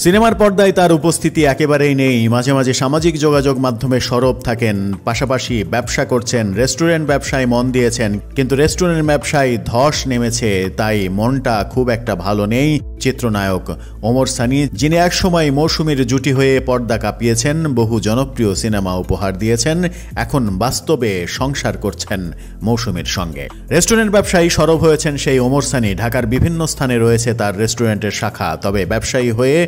সিনেমার পর্দায় তার উপস্থিতি একেবারেই নেই। মাঝে মাঝে সামাজিক যোগাযোগ মাধ্যমে সরব থাকেন, পাশাপাশি ব্যবসা করছেন, রেস্টুরেন্ট ব্যবসায় মন দিয়েছেন, কিন্তু রেস্টুরেন্ট ব্যবসায় ধস নেমেছে, তাই মনটা খুব একটা ভালো নেই চিত্রনায়ক ওমর সানি, যিনি একসময় মৌসুমীর জুটি হয়ে পর্দা কাঁপিয়েছেন, বহু জনপ্রিয় সিনেমা উপহার দিয়েছেন, এখন বাস্তবে সংসার করছেন মৌসুমীর সঙ্গে। রেস্টুরেন্ট ব্যবসায়ী সরব হয়েছেন সেই ওমর সানি। ঢাকার বিভিন্ন স্থানে রয়েছে তার রেস্টুরেন্টের শাখা, তবে ব্যবসায়ী হয়ে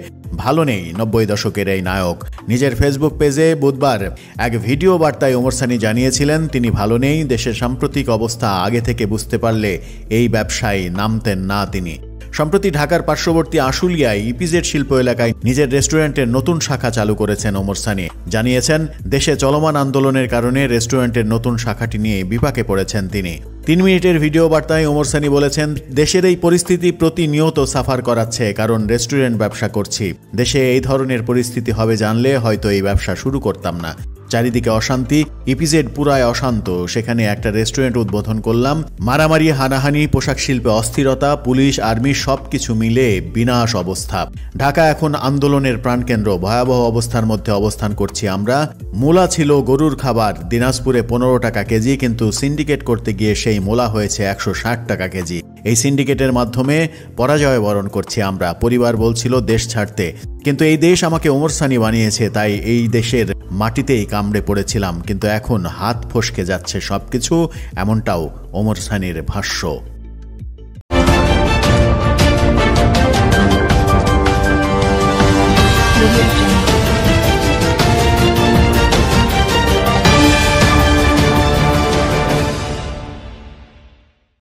ভালো নেই 90 দশকের এই নায়ক। নিজের ফেসবুক পেজে বুধবার এক ভিডিও বার্তায় ওমর সানি জানিয়েছিলেন তিনি ভালো নেই। দেশের সাম্প্রতিক অবস্থা আগে থেকে বুঝতে পারলে এই ব্যবসায় নামতেন না তিনি। সম্প্রতি ঢাকার পার্শ্ববর্তী আশুলিয়ায় ইপিজেড শিল্প এলাকায় নিজের রেস্টুরেন্টের নতুন শাখা চালু করেছেন ওমর সানি। জানিয়েছেন দেশে চলমান আন্দোলনের কারণে রেস্টুরেন্টের নতুন শাখাটি নিয়ে বিপাকে পড়েছেন তিনি। 3 মিনিটের ভিডিও বার্তায় ওমর সানি বলেছেন, দেশের এই পরিস্থিতি প্রতিনিয়ত সাফার করাচ্ছে, কারণ রেস্টুরেন্ট ব্যবসা করছি। দেশে এই ধরনের পরিস্থিতি হবে জানলে হয়তো এই ব্যবসা শুরু করতাম না। চারিদিকে অশান্তি, ইপিজেড পুরায় অশান্ত, সেখানে একটা রেস্টুরেন্ট উদ্বোধন করলাম। মারামারি, হানাহানি, পোশাক শিল্পে অস্থিরতা, পুলিশ, আর্মি সবকিছু মিলে বিনাশ অবস্থা। ঢাকা এখন আন্দোলনের প্রাণকেন্দ্র, ভয়াবহ অবস্থার মধ্যে অবস্থান করছি আমরা। মূলা ছিল গরুর খাবার, দিনাজপুরে 15 টাকা কেজি, কিন্তু সিন্ডিকেট করতে গিয়ে সেই মূলা হয়েছে 160 টাকা কেজি। এই সিন্ডিকেটের মাধ্যমে পরাজয় বরণ করছি আমরা। পরিবার বলছিল দেশ ছাড়তে, কিন্তু এই দেশ আমাকে ওমর সানি বানিয়েছে, তাই এই দেশের মাটিতেই কামড়ে পড়েছিলাম, কিন্তু এখন হাত ফসকে যাচ্ছে সবকিছু, এমনটাও ওমর সানির ভাষ্য।